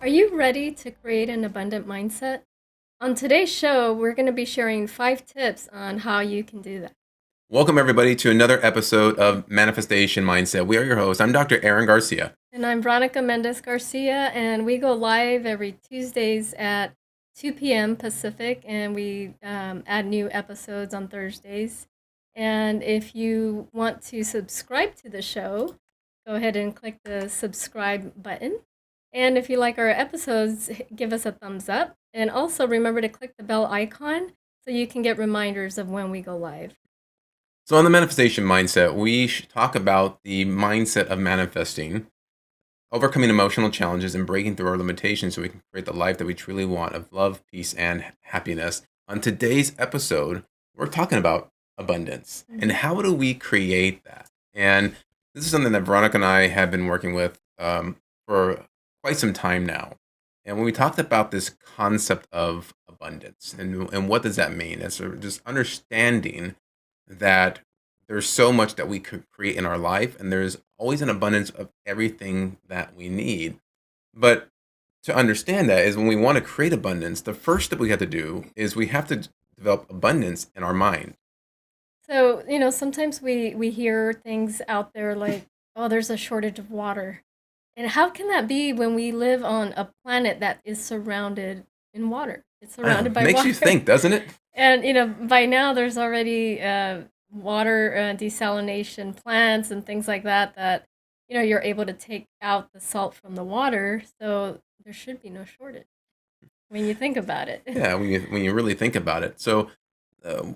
Are you ready to create an abundant mindset? On today's show, we're going to be sharing 5 tips on how you can do that. Welcome, everybody, to another episode of Manifestation Mindset. We are your hosts. I'm Dr. Aaron Garcia. And I'm Veronica Mendez Garcia, and we go live every Tuesdays at 2 p.m. Pacific, and we add new episodes on Thursdays. And if you want to subscribe to the show, go ahead and click the subscribe button. And if you like our episodes, give us a thumbs up. And also remember to click the bell icon so you can get reminders of when we go live. So, on the Manifestation Mindset, we talk about the mindset of manifesting, overcoming emotional challenges, and breaking through our limitations so we can create the life that we truly want of love, peace, and happiness. On today's episode, we're talking about abundance and how do we create that. And this is something that Veronica and I have been working with for quite some time now. And when we talked about this concept of abundance and what does that mean? It's just understanding that there's so much that we could create in our life, and there's always an abundance of everything that we need. But to understand that is when we want to create abundance, the first step we have to do is we have to develop abundance in our mind. So, sometimes we hear things out there like, oh, there's a shortage of water. And how can that be when we live on a planet that is surrounded in water? It's surrounded by Makes water. you think, doesn't it? And, by now there's already water desalination plants and things like that, you're able to take out the salt from the water. So there should be no shortage when you think about it. Yeah, when you really think about it. So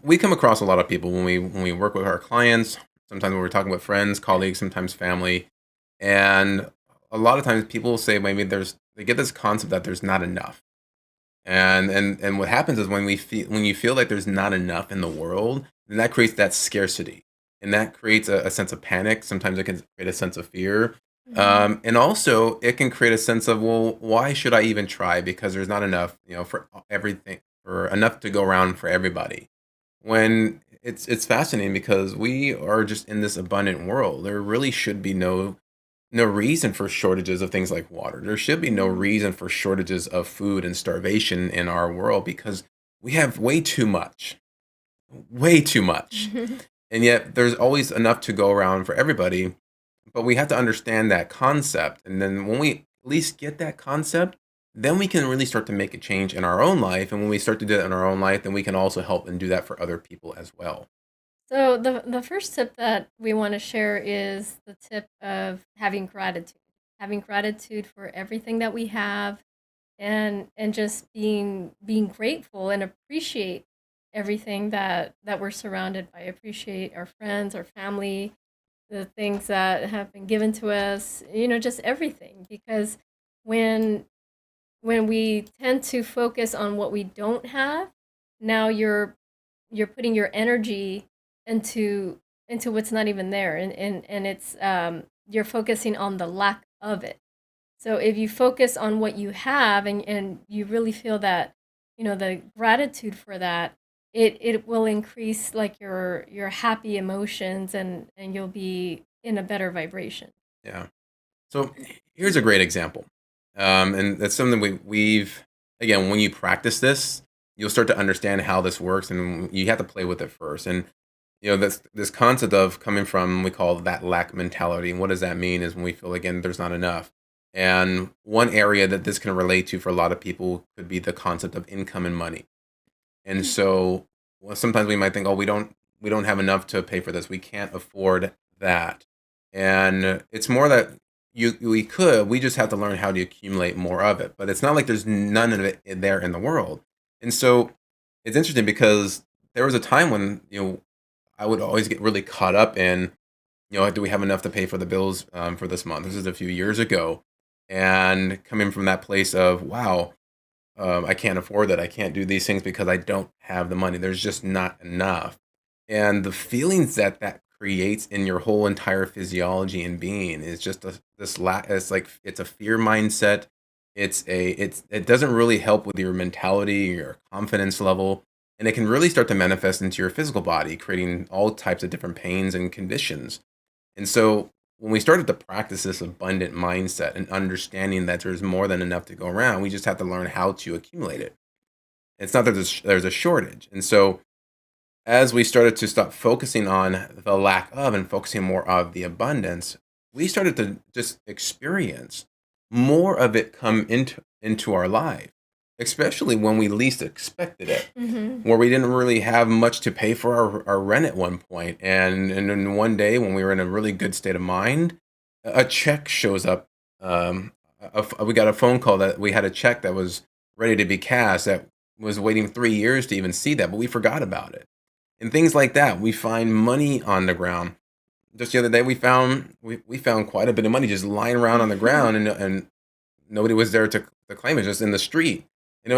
we come across a lot of people when we work with our clients. Sometimes when we're talking with friends, colleagues, sometimes family, and a lot of times people say maybe they get this concept that there's not enough. And what happens is when you feel like there's not enough in the world, then that creates that scarcity, and that creates a sense of panic. Sometimes it can create a sense of fear, and also it can create a sense of, well, why should I even try? Because there's not enough, for everything, or enough to go around for everybody. When it's fascinating because we are just in this abundant world. There really should be no reason for shortages of things like water. There should be no reason for shortages of food and starvation in our world because we have way too much. Way too much. And yet there's always enough to go around for everybody. But we have to understand that concept. And then when we at least get that concept, then we can really start to make a change in our own life. And when we start to do that in our own life, then we can also help and do that for other people as well. So the first tip that we want to share is the tip of having gratitude. Having gratitude for everything that we have, and just being grateful and appreciate everything that we're surrounded by. Appreciate our friends, our family, the things that have been given to us, just everything. Because when when we tend to focus on what we don't have, now you're putting your energy into what's not even there, and it's you're focusing on the lack of it. So if you focus on what you have, and you really feel that, the gratitude for that, it will increase like your happy emotions, and you'll be in a better vibration. Yeah. So here's a great example. And that's something again, when you practice this, you'll start to understand how this works, and you have to play with it first. And, this concept of coming from, we call that lack mentality. And what does that mean is when we feel, again, there's not enough. And one area that this can relate to for a lot of people could be the concept of income and money. And so, well, sometimes we might think, oh, we don't have enough to pay for this. We can't afford that. And it's more that we just have to learn how to accumulate more of it. But it's not like there's none of it there in the world. And so it's interesting because there was a time when, I would always get really caught up in, do we have enough to pay for the bills for this month? This is a few years ago. And coming from that place of, wow, I can't afford that. I can't do these things because I don't have the money. There's just not enough. And the feelings that creates in your whole entire physiology and being is just it's like it's a fear mindset. It doesn't really help with your mentality, your confidence level, and it can really start to manifest into your physical body, creating all types of different pains and conditions. And so when we started to practice this abundant mindset and understanding that there's more than enough to go around, we just have to learn how to accumulate it. It's not that there's a shortage. And so as we started to stop focusing on the lack of and focusing more of the abundance, we started to just experience more of it come into our life, especially when we least expected it, Mm-hmm. where we didn't really have much to pay for our rent at one point. And then one day when we were in a really good state of mind, a check shows up. We got a phone call that we had a check that was ready to be cashed that was waiting 3 years to even see that, but we forgot about it and things like that. We find money on the ground. Just the other day, we found quite a bit of money just lying around on the ground, and nobody was there to claim it, just in the street. And it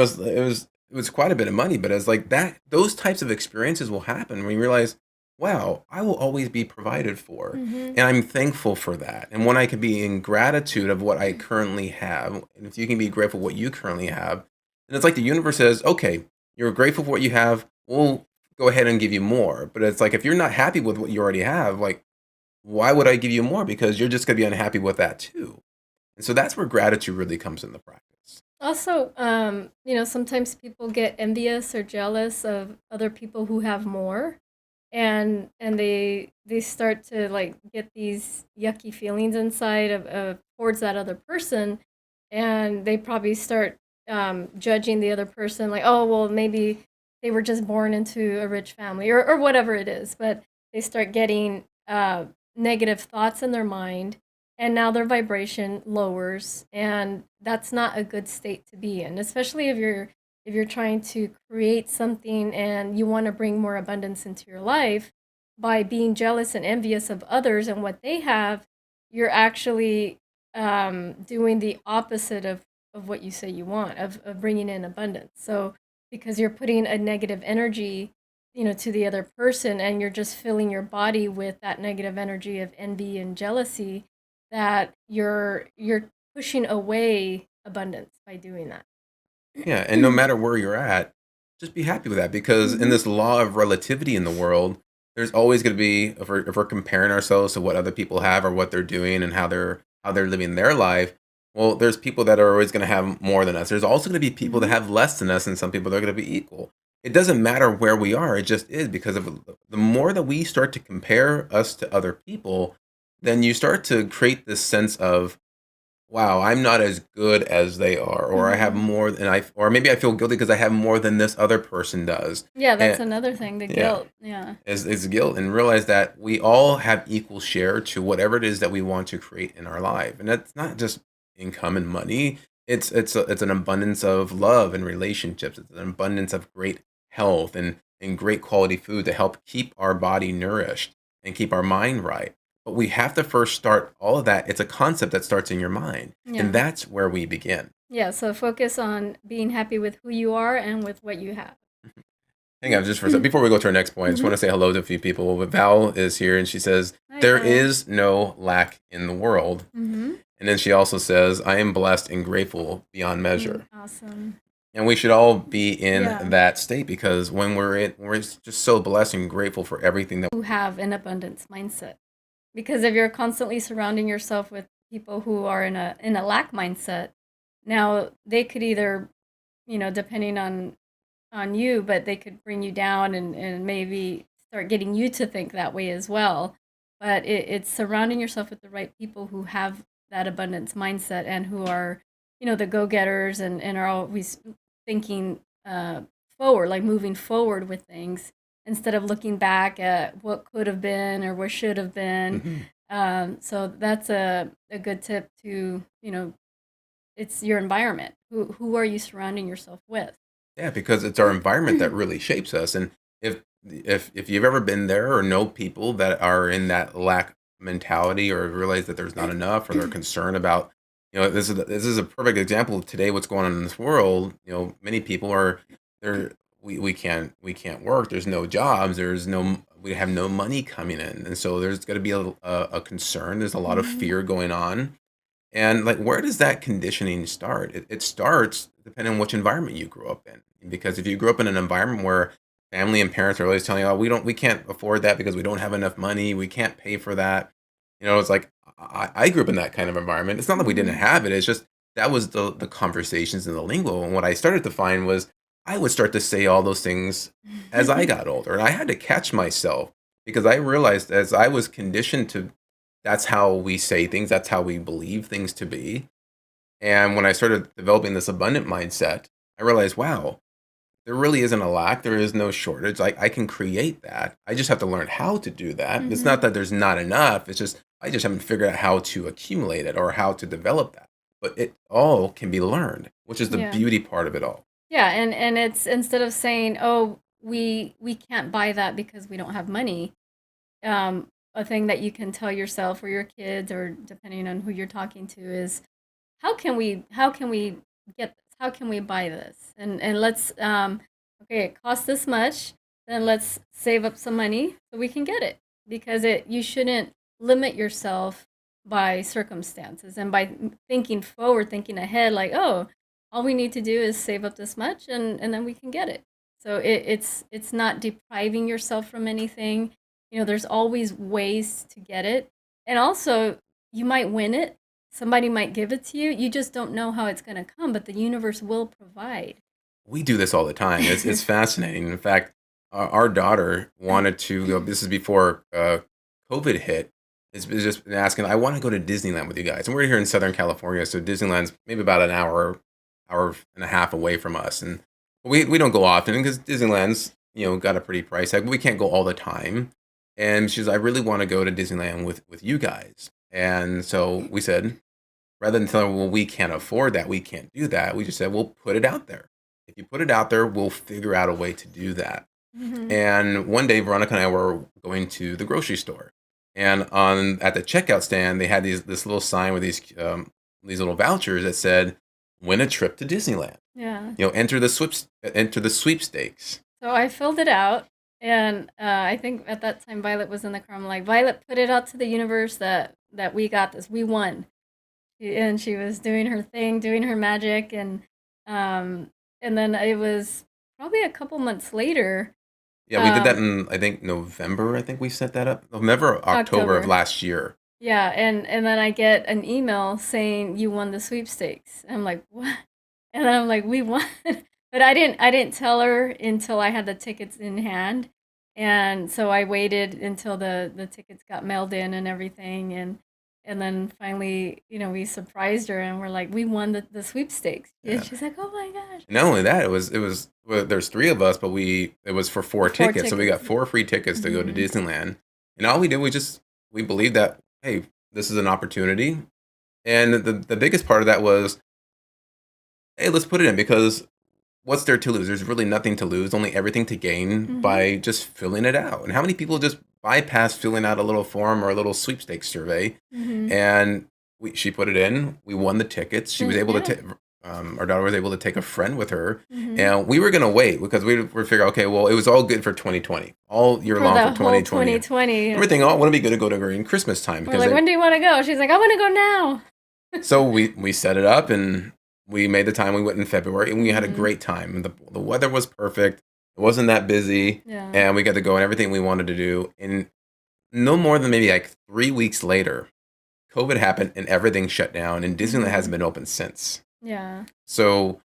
was quite a bit of money. But it's like that. Those types of experiences will happen when you realize, wow, I will always be provided for, Mm-hmm. and I'm thankful for that. And when I can be in gratitude of what I currently have, and if you can be grateful for what you currently have, and it's like the universe says, okay, you're grateful for what you have. We'll go ahead and give you more. But it's like if you're not happy with what you already have, like why would I give you more? Because you're just gonna be unhappy with that too. And so that's where gratitude really comes into practice. Also, sometimes people get envious or jealous of other people who have more, and they start to like get these yucky feelings inside of towards that other person, and they probably start judging the other person like, oh well, maybe they were just born into a rich family or whatever it is, but they start getting negative thoughts in their mind, and now their vibration lowers, and that's not a good state to be in, especially if you're trying to create something and you want to bring more abundance into your life. By being jealous and envious of others and what they have, you're actually doing the opposite of what you say you want, of bringing in abundance. So because you're putting a negative energy, to the other person, and you're just filling your body with that negative energy of envy and jealousy, that you're pushing away abundance by doing that. Yeah, and no matter where you're at, just be happy with that because in Mhm. this law of relativity in the world, there's always going to be if we're comparing ourselves to what other people have or what they're doing and how they're living their life. Well, there's people that are always going to have more than us. There's also going to be people that Mhm. have less than us, and some people that are going to be equal. It doesn't matter where we are; it just is because of the more that we start to compare us to other people, then you start to create this sense of wow, I'm not as good as they are, or I have Mhm. more than or maybe I feel guilty because I have more than this other person does. Yeah, that's And another thing, the yeah, guilt. Yeah. is guilt, and realize that we all have equal share to whatever it is that we want to create in our life, and that's not just income and money. It's an abundance of love and relationships. It's an abundance of great health and great quality food to help keep our body nourished and keep our mind right. But we have to first start all of that. It's a concept that starts in your mind, and Yeah. that's where we begin. Yeah, so focus on being happy with who you are and with what you have. Hang on just for a second. Before we go to our next point, I just want Mhm. to say hello to a few people. But Val is here and she says, Hi, there Val. is no lack in the world. Mhm. And then she also says, I am blessed and grateful beyond measure. Awesome. And we should all be in Yeah. that state because we're just so blessed and grateful for everything that Who have an abundance mindset. Because if you're constantly surrounding yourself with people who are in a lack mindset, now they could either, depending on you, but they could bring you down and maybe start getting you to think that way as well. But it's surrounding yourself with the right people who have that abundance mindset and who are, the go-getters and are always thinking forward, like moving forward with things instead of looking back at what could have been or what should have been. Mhm. So that's a good tip to, it's your environment. Who are you surrounding yourself with? Yeah, because it's our environment that really shapes us. And if you've ever been there or know people that are in that lack mentality or realize that there's not enough or they're concerned about, this is a perfect example of today what's going on in this world. Many people are there. We can't work. There's no jobs. We have no money coming in, and so there's going to be a concern. There's a lot of Mhm. fear going on, and like, where does that conditioning start? It starts depending on which environment you grew up in. Because if you grew up in an environment where family and parents are always telling you, "Oh, we can't afford that because we don't have enough money. We can't pay for that." It's like I grew up in that kind of environment. It's not that we didn't Mhm. have it. It's just that was the conversations and the lingo. And what I started to find was I would start to say all those things as I got older, and I had to catch myself because I realized as I was conditioned to, that's how we say things, that's how we believe things to be. And when I started developing this abundant mindset, I realized, wow, there really isn't a lack. There is no shortage. I can create that. I just have to learn how to do that. It's not Mhm. that there's not enough. It's just I just haven't figured out how to accumulate it or how to develop that. But it all can be learned, which is the Yeah. beauty part of it all. Yeah, and it's instead of saying, "Oh, we can't buy that because we don't have money," a thing that you can tell yourself or your kids or depending on who you're talking to is, how can we get this? How can we buy this? And let's okay, it costs this much, then let's save up some money so we can get it. Because it you shouldn't limit yourself by circumstances and by thinking forward, thinking ahead like, "Oh, all we need to do is save up this much and then we can get it." So it's not depriving yourself from anything. There's always ways to get it. And also, you might win it. Somebody might give it to you. You just don't know how it's going to come, but the universe will provide. We do this all the time. It's fascinating. In fact, our daughter wanted to go. This is before COVID hit. Is just been asking. I want to go to Disneyland with you guys, and we're here in Southern California, so Disneyland's maybe about an hour and a half away from us, and we don't go often because Disneyland's got a pretty price tag. But we can't go all the time. And she's, I really want to go to Disneyland with you guys. And so we said, rather than telling her, well, we can't afford that, we can't do that, we just said, we'll put it out there. If you put it out there, we'll figure out a way to do that. Hmm. And one day, Veronica and I were going to the grocery store, and on at the checkout stand, they had this little sign with these little vouchers that said, "Win a trip to Disneyland." Yeah. Enter the sweepstakes. So I filled it out, and I think at that time Violet was in the car. I'm like, Violet, put it out to the universe that we got this, we won. And she was doing her thing, doing her magic, um, and then it was probably a couple months later, Yeah, we did that um, in I think November. I think we set that up. November, or October of October. last year. Yeah, and then I get an email saying you won the sweepstakes. I'm like, what? And then I'm like, we won. But I didn't tell her until I had the tickets in hand. And so I waited until the tickets got mailed in and everything and then finally, we surprised her and we're like, we won the sweepstakes. And Yeah. she's like, "Oh my gosh." Not only that, it was well, there's three of us, but it was for four Four tickets, so we got tickets. 4 free tickets to go to Mhm. Disneyland. And all we did was just we believed that, hey, this is an opportunity. And the biggest part of that was, hey, let's put it in because what's there to lose? There's really nothing to lose, only everything to gain Mhm. by just filling it out. And how many people just bypass filling out a little form or a little sweepstakes survey? Mhm. And she put it in. We won the tickets. She was able to Yeah. take. Our daughter was able to take a friend with her, Mhm. and we were gonna wait because we were figuring, okay, well, it was all good for 2020, all year For long for the whole 2020. 2020. Everything all want to be good to go during Christmas time We're because like, then "When do you want to go?" She's like, "I want to go now." so we set it up and we made the time. We went in February and we had a Mhm. great time. The weather was perfect. It wasn't that busy, Yeah. and we got to go and everything we wanted to do. And no more than maybe like 3 weeks later, COVID happened and everything shut down, and Disneyland hasn't Mhm. been open since. Yeah. So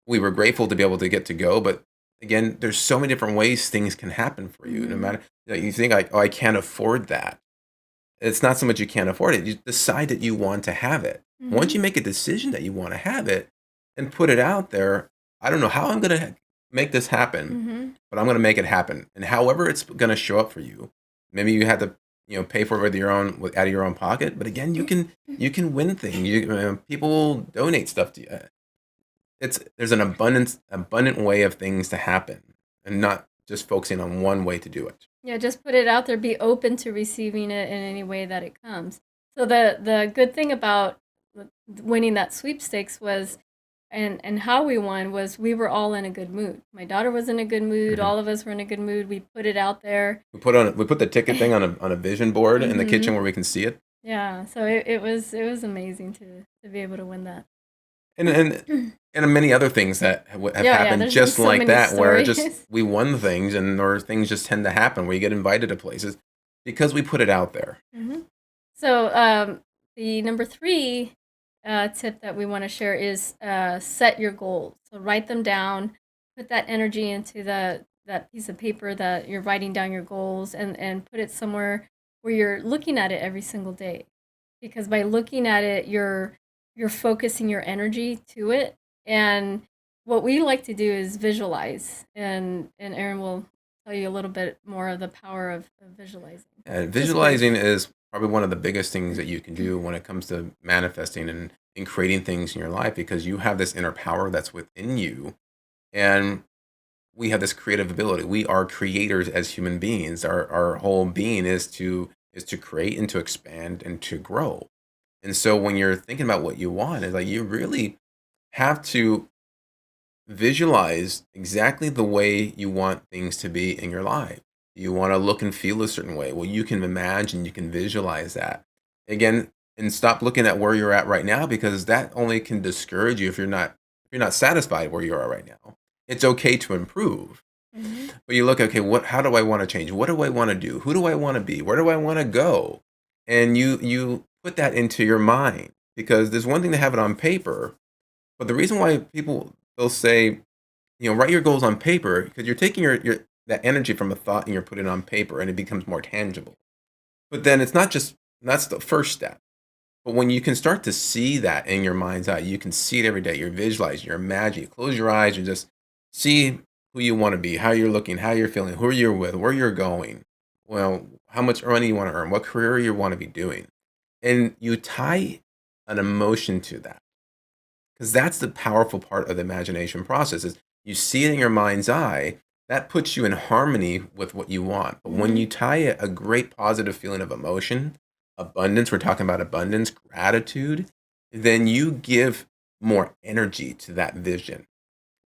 we were grateful to be able to get to go, but again, there's so many different ways things can happen for you. No Mhm. matter you think like, oh, I can't afford that. It's not so much you can't afford it. You decide that you want to have it. Once Mhm. you make a decision that you want to have it and put it out there, I don't know how I'm going to make this happen, Mhm. but I'm going to make it happen. And however it's going to show up for you, maybe you had to, pay for it with your own, out of your own pocket. But again, you can win things. People will donate stuff to you. There's an abundant way of things to happen, and not just focusing on one way to do it. Yeah, just put it out there, be open to receiving it in any way that it comes. So the good thing about winning that sweepstakes was and how we won was we were all in a good mood. My daughter was in a good mood, Mhm. all of us were in a good mood. We put it out there. We put the ticket thing on a vision board in the kitchen Mhm. where we can see it. Yeah, so it was amazing to be able to win that. And and many other things that have Yeah, yeah, happened there's been just so like many that, where just stories. we won things, and or things just tend to happen where you get invited to places because we put it out there. Mhm. So, the number three tip that we want to share is set your goals. So write them down, put that energy into that piece of paper that you're writing down your goals, and put it somewhere where you're looking at it every single day. Because by looking at it, you're focusing your energy to it. And what we like to do is visualize. And Aaron will tell you a little bit more of the power of visualizing. And Just brief. visualizing is probably one of the biggest things that you can do when it comes to manifesting and creating things in your life, because you have this inner power that's within you. And we have this creative ability. We are creators as human beings. Our whole being is to create and to expand and to grow. And so when you're thinking about what you want, it's like you really have to visualize exactly the way you want things to be in your life. You want to look and feel a certain way. Well, you can imagine, you can visualize that. Again, and stop looking at where you're at right now, because that only can discourage you if you're not satisfied where you are right now. It's okay to improve. Hmm. But you look, okay, how do I want to change? What do I want to do? Who do I want to be? Where do I want to go? And you put that into your mind, because there's one thing to have it on paper, but the reason why people they'll say, write your goals on paper, because you're taking your that energy from a thought and you're putting it on paper and it becomes more tangible. But then it's not just that's the first step. But when you can start to see that in your mind's eye, you can see it every day. You're visualizing, you're imagining. You close your eyes and just see who you want to be, how you're looking, how you're feeling, who you're with, where you're going. Well, how much money you want to earn, what career you want to be doing. And you tie an emotion to that, because that's the powerful part of the imagination process is you see it in your mind's eye. That puts you in harmony with what you want. But when Hmm. you tie a great positive feeling of emotion, abundance, we're talking about abundance, gratitude, then you give more energy to that vision.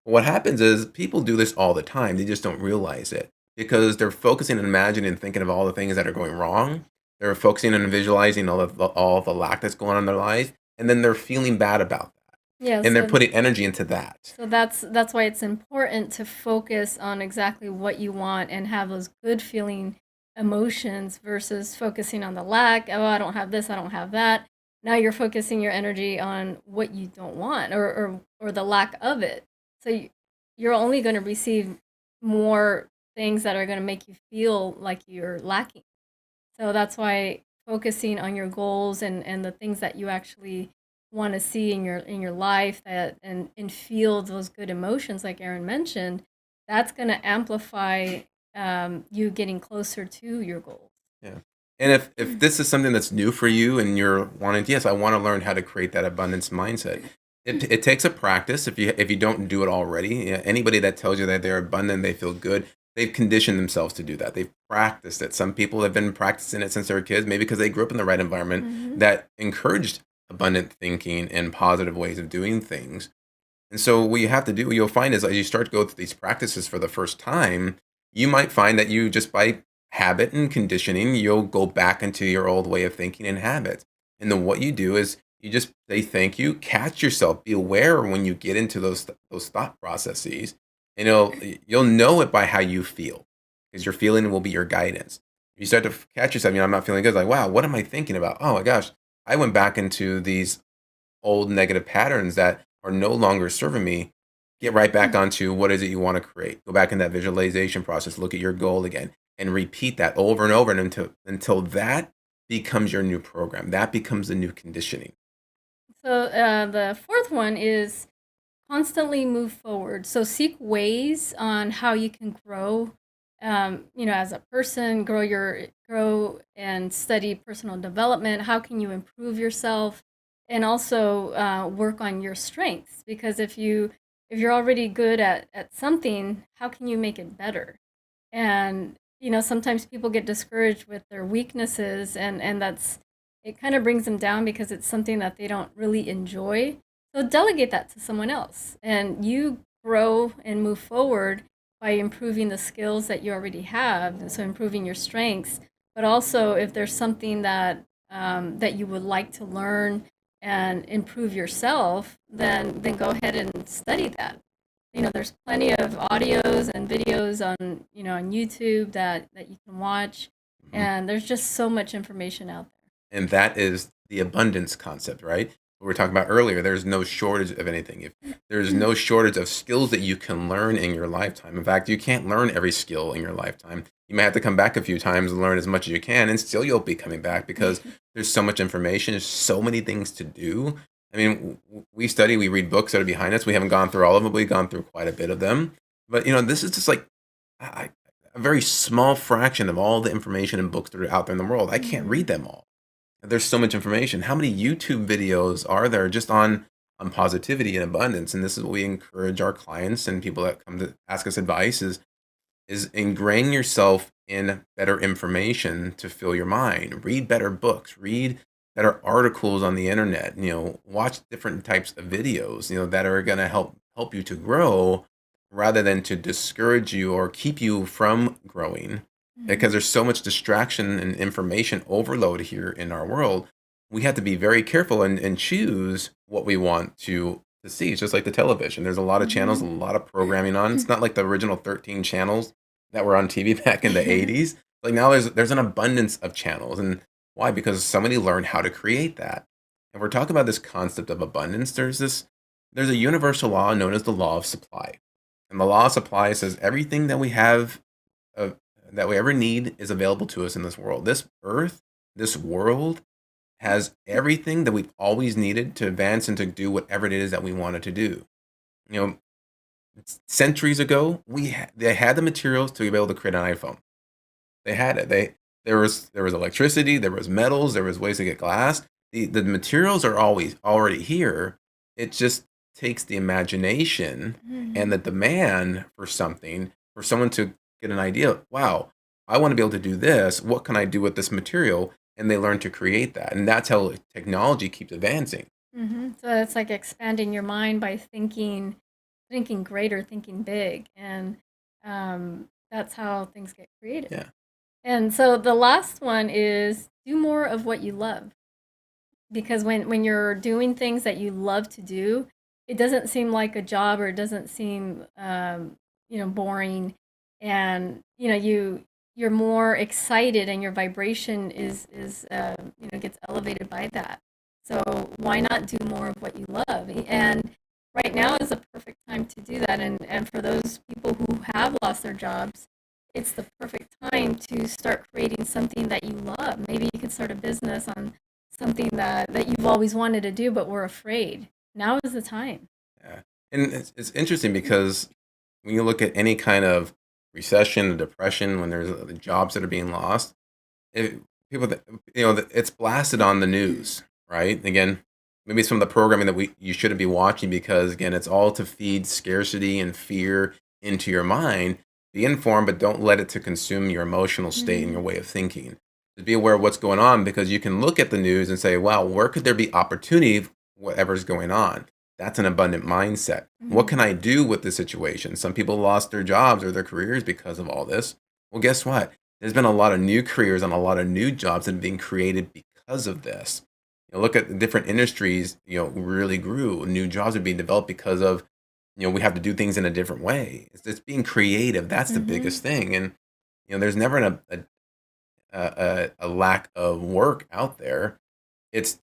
What happens is people do this all the time. They just don't realize it, because they're focusing and imagining and thinking of all the things that are going wrong. They're focusing and visualizing all the lack that's going on in their life, and then they're feeling bad about that, Yeah. and they're So putting energy into that. So that's why it's important to focus on exactly what you want and have those good feeling emotions versus focusing on the lack. Oh, I don't have this, I don't have that. Now you're focusing your energy on what you don't want or the lack of it. So you're only going to receive more things that are going to make you feel like you're lacking. So that's why focusing on your goals and the things that you actually want to see in your life that and feel those good emotions like Aaron mentioned, that's going to amplify you getting closer to your goals. Yeah. And if this is something that's new for you and you're wanting, yes, I want to learn how to create that abundance mindset. It takes a practice. If you don't do it already, anybody that tells you that they're abundant, they feel good, they've conditioned themselves to do that. They've practiced it. Some people have been practicing it since they were kids, maybe because they grew up in the right environment Hmm. that encouraged abundant thinking and positive ways of doing things. And so what you have to do, what you'll find is as you start to go through these practices for the first time, you might find that you just by habit and conditioning, you'll go back into your old way of thinking and habits. And then what you do is you just say thank you, catch yourself, be aware when you get into those thought processes, and you'll know it by how you feel, because your feeling will be your guidance. You start to catch yourself, I'm not feeling good. Like, wow, what am I thinking about? Oh my gosh, I went back into these old negative patterns that are no longer serving me. Get right back onto what is it you want to create. Go back in that visualization process, look at your goal again, and repeat that over and over and until that becomes your new program. That becomes the new conditioning. So the fourth one is constantly move forward. So seek ways on how you can grow, as a person, grow and study personal development. How can you improve yourself, and also work on your strengths? Because if you're already good at something, how can you make it better? And sometimes people get discouraged with their weaknesses, and that's it kind of brings them down because it's something that they don't really enjoy. So delegate that to someone else, and you grow and move forward by improving the skills that you already have. So improving your strengths, but also if there's something that you would like to learn and improve yourself, then go ahead and study that. There's plenty of audios and videos on YouTube that you can watch, Mhm. and there's just so much information out And that is the abundance concept, right? What we were talking about earlier, there's no shortage of anything. If there's no shortage of skills that you can learn in your lifetime. In fact, you can't learn every skill in your lifetime. You may have to come back a few times and learn as much as you can, and still you'll be coming back because there's so much information, there's so many things to do. I mean, we study, we read books that are behind us. We haven't gone through all of them, but we've gone through quite a bit of them. But this is just like I, a very small fraction of all the information and books that are out there in the world. I can't Mhm. read them all. There's so much information. How many YouTube videos are there just on positivity and abundance? And this is what we encourage our clients and people that come to ask us advice is ingrain yourself in better information to fill your mind. Read better books, read better articles on the internet, watch different types of videos, that are going to help you to grow rather than to discourage you or keep you from growing. Because Mhm. there's so much distraction and information overload here in our world, we have to be very careful and choose what we want to see. It's just like the television. There's a lot of channels, a Mhm. lot of programming on. It's not like the original 13 channels that were on TV back in the 80s. Like now there's an abundance of channels. And why? Because somebody learned how to create that. And we're talking about this concept of abundance. There's a universal law known as the law of supply. And the law of supply says everything that we have uh, that we ever need is available to us in this world. This earth, this world has everything that we've always needed to advance and to do whatever it is that we wanted to do. You know, centuries ago, they had the materials to be able to create an iPhone. They had it. There was electricity, there was metals, there was ways to get glass. The materials are always already here. It just takes the imagination and Mhm. the demand for something for someone to get an idea. Wow, I want to be able to do this. What can I do with this material? And they learn to create that, and that's how technology keeps advancing. Mhm. So it's like expanding your mind by thinking greater, thinking big, and that's how things get created. Yeah. And so the last one is do more of what you love. Because when you're doing things that you love to do, it doesn't seem like a job, or it doesn't seem boring, and you're more excited, and your vibration is gets elevated by that. So why not do more of what you love? And right now is a perfect time to do that. And for those people who have lost their jobs, it's the perfect time to start creating something that you love. Maybe you could start a business on something that you've always wanted to do but were afraid. Now is the time. Yeah. And it's interesting because when you look at any kind of recession or depression, when there's jobs that are being lost, it, people that it's blasted on the news, right? Again, maybe some of the programming that we you shouldn't be watching because again, it's all to feed scarcity and fear into your mind. Be informed, but don't let it to consume your emotional state and Mm-hmm. your way of thinking. Just be aware of what's going on because you can look at the news and say, "Wow, where could there be opportunity? Whatever's going on." That's an abundant mindset. What can Mm-hmm. I do with this situation? Some people lost their jobs or their careers because of all this. Well, guess what? There's been a lot of new careers and a lot of new jobs that have been created because of this. Look at the different industries, really grew. New jobs are being developed because of, we have to do things in a different way. It's being creative. That's the Mm-hmm. biggest thing. And, there's never a lack of work out there. It's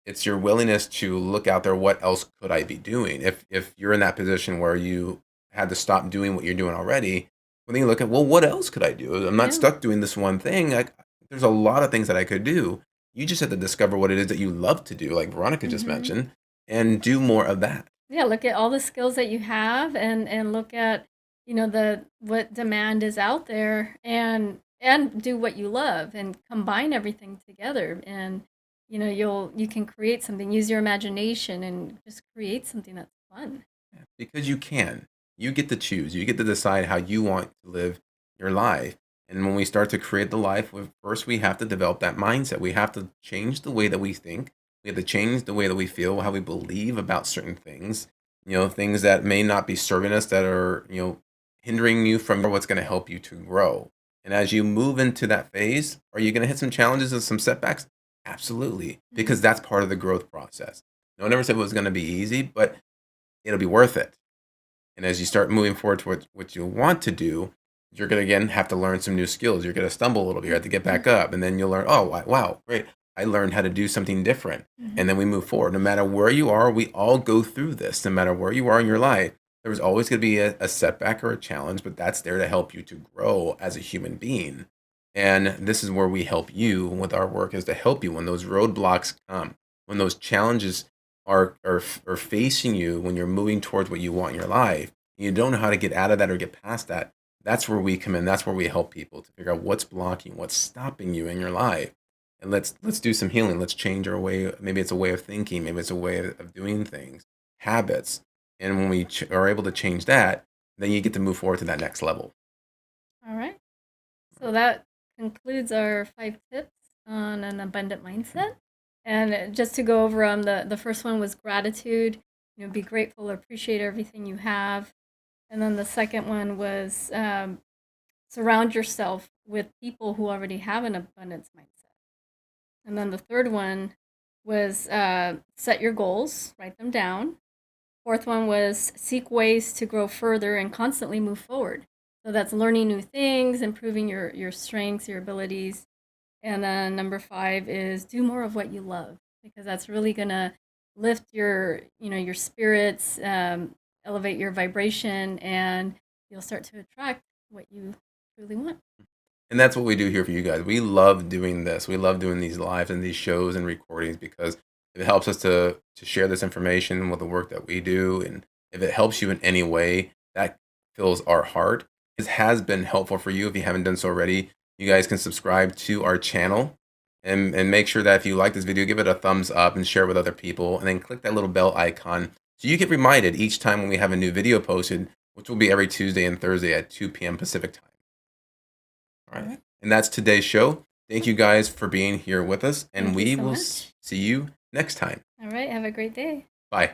it's your willingness to look out there. What else could I be doing? If you're in that position where you had to stop doing what you're doing already, well, then you look at, well, what else could I do? I'm not Yeah. stuck doing this one thing. Like there's a lot of things that I could do. You just have to discover what it is that you love to do, like Veronica just Mm-hmm. mentioned, and do more of that. Yeah, look at all the skills that you have, and look at the what demand is out there, and do what you love, and combine everything together, and you can create something. Use your imagination and just create something that's fun. Because you can. You get to choose. You get to decide how you want to live your life. And when we start to create the life, first we have to develop that mindset. We have to change the way that we think. We have to change the way that we feel, how we believe about certain things. Things that may not be serving us, that are hindering you from what's going to help you to grow. And as you move into that phase, are you going to hit some challenges and some setbacks? Absolutely, because Mhm. that's part of the growth process. No one ever said it was going to be easy, but it'll be worth it. And as you start moving forward to what you want to do, you're going to again have to learn some new skills. You're going to stumble a little bit. You have to get back up. And then you'll learn, oh, wow, great. I learned how to do something different. Mhm. And then we move forward. No matter where you are, we all go through this. No matter where you are in your life, there's always going to be a setback or a challenge, but that's there to help you to grow as a human being. And this is where we help you with our work, is to help you when those roadblocks come, when those challenges are facing you, when you're moving towards what you want in your life. And you don't know how to get out of that or get past that. That's where we come in. That's where we help people to figure out what's blocking, what's stopping you in your life. And let's do some healing. Let's change our way. Maybe it's a way of thinking. Maybe it's a way of doing things, habits. And when we are able to change that, then you get to move forward to that next level. All right. So that concludes our 5 tips on an abundant mindset. And just to go over them, the first one was gratitude. Be grateful, appreciate everything you have. And then the second one was surround yourself with people who already have an abundance mindset. And then the third one was set your goals, write them down. Fourth one was seek ways to grow further and constantly move forward. So that's learning new things, improving your strengths, your abilities. And then number 5 is do more of what you love, because that's really gonna lift your spirits, elevate your vibration, and you'll start to attract what you truly want. And that's what we do here for you guys. We love doing this. We love doing these lives and these shows and recordings because it helps us to share this information with the work that we do. And if it helps you in any way, that fills our heart. It has been helpful for you. If you haven't done so already, you guys can subscribe to our channel and make sure that if you like this video, give it a thumbs up and share it with other people. And then click that little bell icon so you get reminded each time when we have a new video posted, which will be every Tuesday and Thursday at 2 p.m. Pacific time. All right. And that's today's show. Thank you guys for being here with us, and Thank you we so will much. see you next time. All right. Have a great day. Bye.